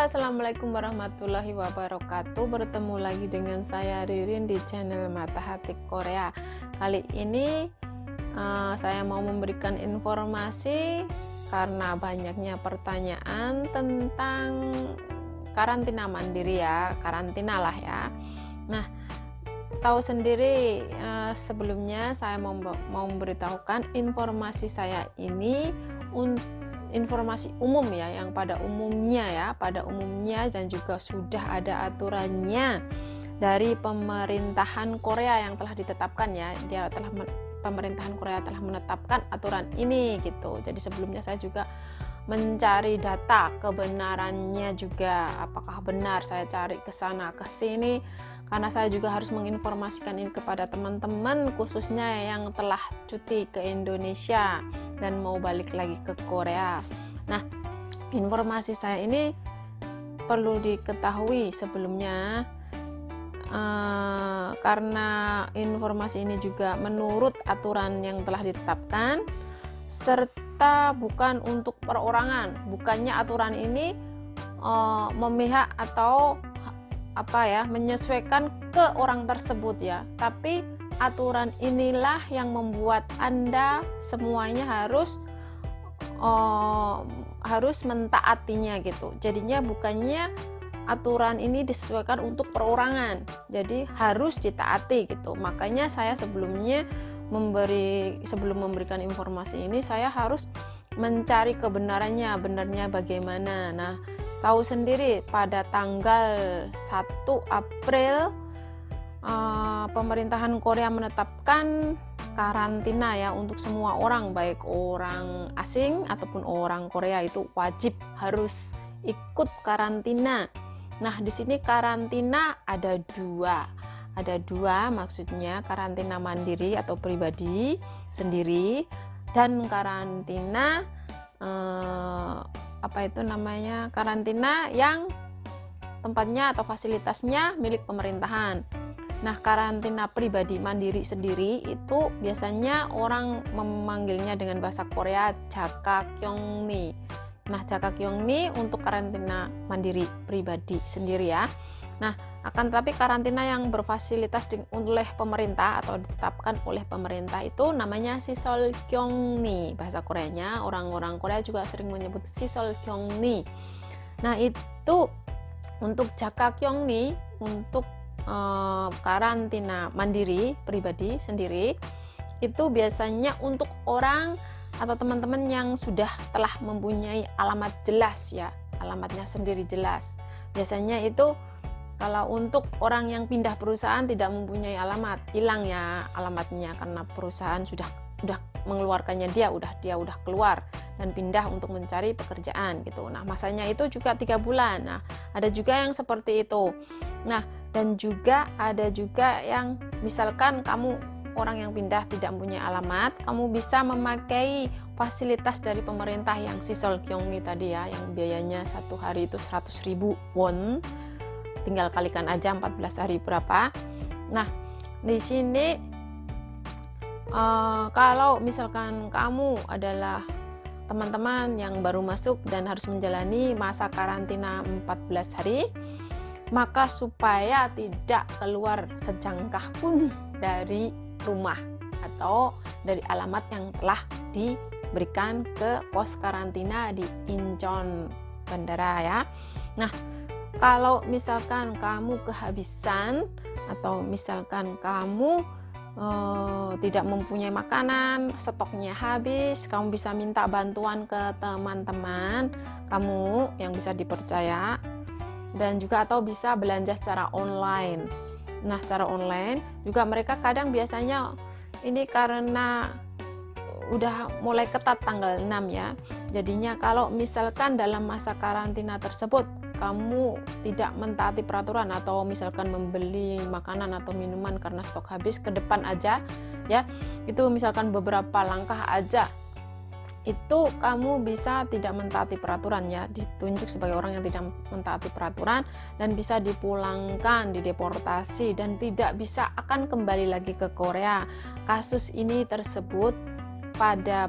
Assalamualaikum warahmatullahi wabarakatuh. Bertemu lagi dengan saya Ririn di channel Mata Hati Korea. Kali ini saya mau memberikan informasi karena banyaknya pertanyaan tentang karantina mandiri ya, karantina lah ya. Nah, tahu sendiri sebelumnya saya mau memberitahukan informasi saya ini informasi umum ya, yang pada umumnya dan juga sudah ada aturannya dari pemerintahan Korea yang telah ditetapkan ya. Pemerintahan Korea telah menetapkan aturan ini gitu. Jadi sebelumnya saya juga mencari data kebenarannya juga, apakah benar, saya cari ke sana ke sini karena saya juga harus menginformasikan ini kepada teman-teman khususnya yang telah cuti ke Indonesia dan mau balik lagi ke Korea. Nah, informasi saya ini perlu diketahui sebelumnya karena informasi ini juga menurut aturan yang telah ditetapkan serta bukan untuk perorangan. Bukannya aturan ini memihak atau menyesuaikan ke orang tersebut ya, tapi aturan inilah yang membuat Anda semuanya harus mentaatinya gitu. Jadinya bukannya aturan ini disesuaikan untuk perorangan, jadi harus ditaati gitu. Makanya saya sebelum memberikan informasi ini, saya harus mencari kebenarannya, benarnya bagaimana. Nah, tahu sendiri pada tanggal 1 April pemerintahan Korea menetapkan karantina ya untuk semua orang, baik orang asing ataupun orang Korea itu wajib harus ikut karantina. Nah, di sini karantina ada dua maksudnya, karantina mandiri atau pribadi sendiri dan karantina karantina yang tempatnya atau fasilitasnya milik pemerintahan. Nah, karantina pribadi mandiri sendiri itu biasanya orang memanggilnya dengan bahasa Korea Jakakyongni. Nah, Jakakyongni untuk karantina mandiri pribadi sendiri ya. Nah, akan tetapi karantina yang berfasilitas oleh pemerintah atau ditetapkan oleh pemerintah itu namanya Sisolkyongni. Bahasa Koreanya, orang-orang Korea juga sering menyebut Sisolkyongni. Nah, itu untuk Jakakyongni, untuk karantina mandiri pribadi sendiri itu biasanya untuk orang atau teman-teman yang sudah telah mempunyai alamat jelas ya, alamatnya sendiri jelas. Biasanya itu kalau untuk orang yang pindah perusahaan tidak mempunyai alamat, hilang ya alamatnya karena perusahaan sudah mengeluarkannya, dia udah keluar dan pindah untuk mencari pekerjaan gitu. Nah, masanya itu juga 3 bulan. Nah, ada juga yang seperti itu. Nah, dan juga ada juga yang misalkan kamu orang yang pindah tidak mempunyai alamat, kamu bisa memakai fasilitas dari pemerintah yang Sisolkyongni tadi ya, yang biayanya 1 hari itu 100.000 won. Tinggal kalikan aja 14 hari berapa. Nah, di sini kalau misalkan kamu adalah teman-teman yang baru masuk dan harus menjalani masa karantina 14 hari, maka supaya tidak keluar sejangkah pun dari rumah atau dari alamat yang telah diberikan ke pos karantina di Incheon bandara ya. Nah, kalau misalkan kamu kehabisan atau misalkan kamu tidak mempunyai makanan, stoknya habis, kamu bisa minta bantuan ke teman-teman kamu yang bisa dipercaya dan juga atau bisa belanja secara online. Nah, secara online juga mereka kadang biasanya ini karena udah mulai ketat tanggal 6 ya. Jadinya kalau misalkan dalam masa karantina tersebut kamu tidak mentaati peraturan atau misalkan membeli makanan atau minuman karena stok habis ke depan aja ya, itu misalkan beberapa langkah aja itu kamu bisa tidak mentaati peraturan ya, ditunjuk sebagai orang yang tidak mentaati peraturan dan bisa dipulangkan, dideportasi dan tidak bisa akan kembali lagi ke Korea. Kasus ini tersebut pada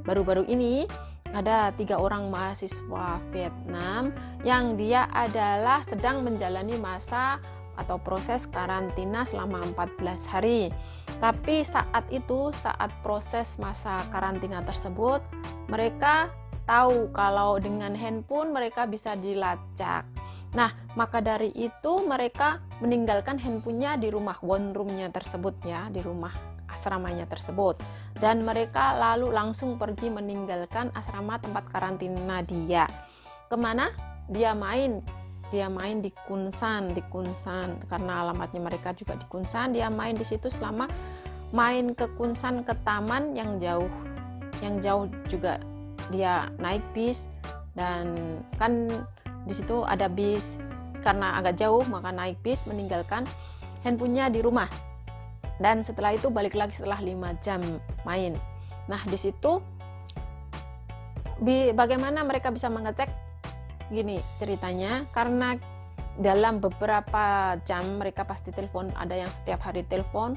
baru-baru ini ada 3 orang mahasiswa Vietnam yang dia adalah sedang menjalani masa atau proses karantina selama 14 hari. Tapi saat proses masa karantina tersebut, mereka tahu kalau dengan handphone mereka bisa dilacak. Nah, maka dari itu mereka meninggalkan handphonenya di rumah one room-nya tersebut ya, di rumah asramanya tersebut. Dan mereka lalu langsung pergi meninggalkan asrama tempat karantina dia. Kemana? Dia main di Kunsan karena alamatnya mereka juga di Kunsan. Dia main di situ selama main ke Kunsan, ke taman yang jauh juga dia naik bis, dan kan di situ ada bis, karena agak jauh maka naik bis, meninggalkan handphonenya di rumah. Dan setelah itu balik lagi setelah 5 jam main. Nah, di situ bagaimana mereka bisa mengecek? Gini ceritanya, karena dalam beberapa jam mereka pasti telepon, ada yang setiap hari telepon.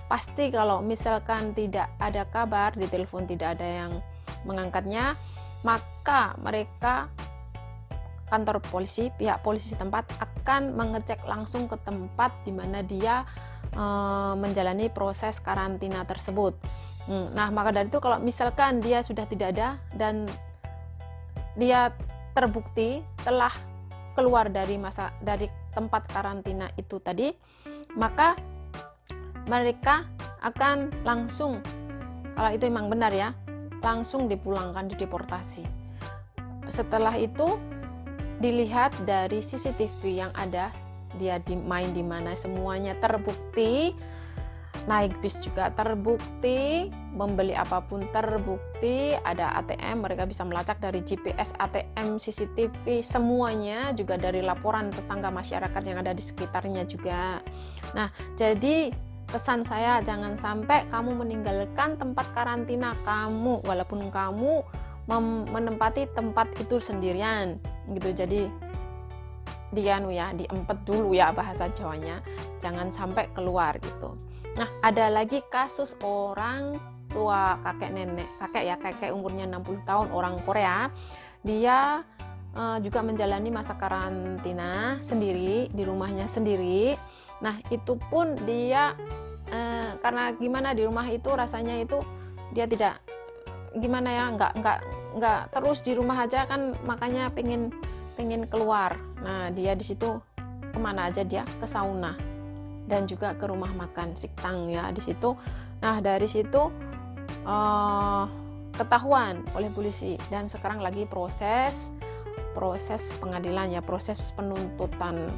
Pasti kalau misalkan tidak ada kabar di telepon, tidak ada yang mengangkatnya, maka mereka kantor polisi, pihak polisi setempat akan mengecek langsung ke tempat di mana dia menjalani proses karantina tersebut. Nah, maka dari itu kalau misalkan dia sudah tidak ada dan dia terbukti telah keluar dari tempat karantina itu tadi, maka mereka akan langsung, kalau itu memang benar ya, langsung dipulangkan, dideportasi. Setelah itu dilihat dari CCTV yang ada, dia main di mana, semuanya terbukti. Naik bis juga terbukti, membeli apapun terbukti, ada ATM, mereka bisa melacak dari GPS, ATM, CCTV, semuanya, juga dari laporan tetangga masyarakat yang ada di sekitarnya juga. Nah, jadi pesan saya, jangan sampai kamu meninggalkan tempat karantina kamu, walaupun kamu menempati tempat itu sendirian gitu. Jadi diempet dulu ya bahasa Jawanya, jangan sampai keluar gitu. Nah, ada lagi kasus orang tua, kakek umurnya 60 tahun, orang Korea. Dia juga menjalani masa karantina sendiri di rumahnya sendiri. Nah, itu pun dia karena gimana, di rumah itu rasanya itu dia tidak gimana ya, nggak terus di rumah aja kan, makanya pengen keluar. Nah, dia di situ kemana aja, dia ke sauna dan juga ke rumah makan Siktang ya di situ. Nah, dari situ ketahuan oleh polisi, dan sekarang lagi proses pengadilan ya, proses penuntutan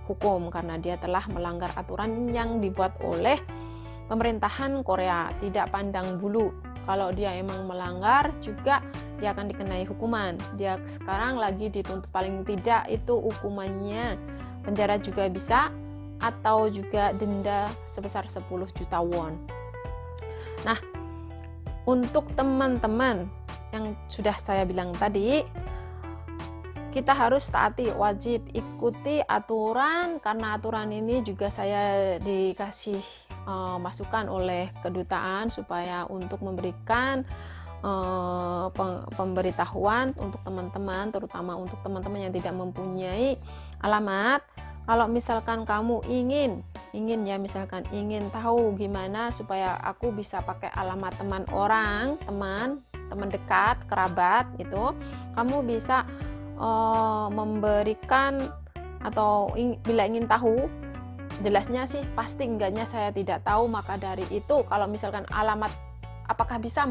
hukum karena dia telah melanggar aturan yang dibuat oleh pemerintahan Korea, tidak pandang bulu. Kalau dia emang melanggar juga dia akan dikenai hukuman. Dia sekarang lagi dituntut, paling tidak itu hukumannya penjara juga bisa, atau juga denda sebesar 10 juta won. Nah, untuk teman-teman yang sudah saya bilang tadi, kita harus taati, wajib ikuti aturan, karena aturan ini juga saya dikasih masukan oleh kedutaan supaya untuk memberikan pemberitahuan untuk teman-teman, terutama untuk teman-teman yang tidak mempunyai alamat. Kalau misalkan kamu ingin ya, misalkan ingin tahu gimana supaya aku bisa pakai alamat teman dekat, kerabat itu, kamu bisa memberikan, atau bila ingin tahu jelasnya sih pasti enggaknya saya tidak tahu. Maka dari itu, kalau misalkan alamat, apakah bisa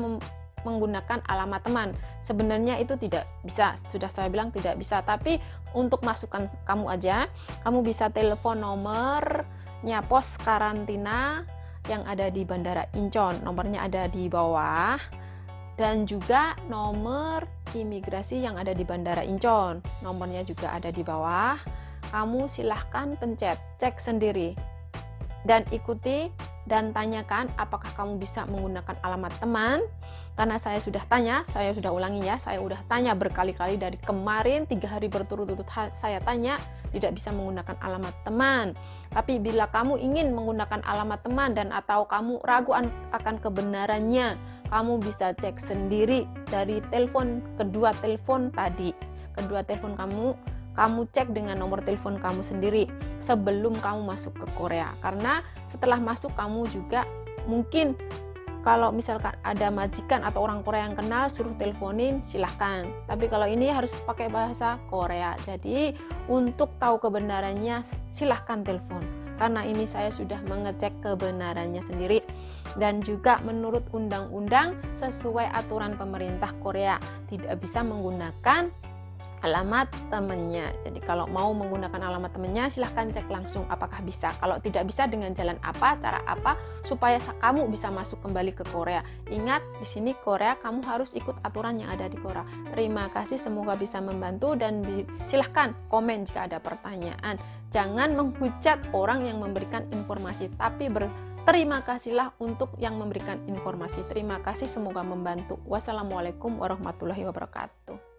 menggunakan alamat teman, sebenarnya itu tidak bisa, sudah saya bilang tidak bisa. Tapi untuk masukan kamu aja, kamu bisa telepon nomornya pos karantina yang ada di Bandara Incheon, nomornya ada di bawah, dan juga nomor imigrasi yang ada di Bandara Incheon, nomornya juga ada di bawah. Kamu silahkan pencet, cek sendiri dan ikuti, dan tanyakan apakah kamu bisa menggunakan alamat teman. Karena saya sudah tanya, saya sudah ulangi ya, saya sudah tanya berkali-kali dari kemarin, 3 hari berturut-turut saya tanya, tidak bisa menggunakan alamat teman. Tapi bila kamu ingin menggunakan alamat teman dan atau kamu ragu akan kebenarannya, kamu bisa cek sendiri dari kedua telepon tadi. Kedua telepon kamu cek dengan nomor telepon kamu sendiri sebelum kamu masuk ke Korea. Karena setelah masuk kamu juga mungkin kalau misalkan ada majikan atau orang Korea yang kenal suruh teleponin, silahkan. Tapi kalau ini harus pakai bahasa Korea. Jadi untuk tahu kebenarannya silahkan telepon. Karena ini saya sudah mengecek kebenarannya sendiri. Dan juga menurut undang-undang sesuai aturan pemerintah Korea tidak bisa menggunakan alamat temannya. Jadi kalau mau menggunakan alamat temannya silahkan cek langsung apakah bisa. Kalau tidak bisa, dengan jalan apa, cara apa supaya kamu bisa masuk kembali ke Korea. Ingat, di sini Korea kamu harus ikut aturan yang ada di Korea. Terima kasih, semoga bisa membantu dan silahkan komen jika ada pertanyaan. Jangan menghujat orang yang memberikan informasi, tapi terima kasihlah untuk yang memberikan informasi. Terima kasih, semoga membantu. Wassalamualaikum warahmatullahi wabarakatuh.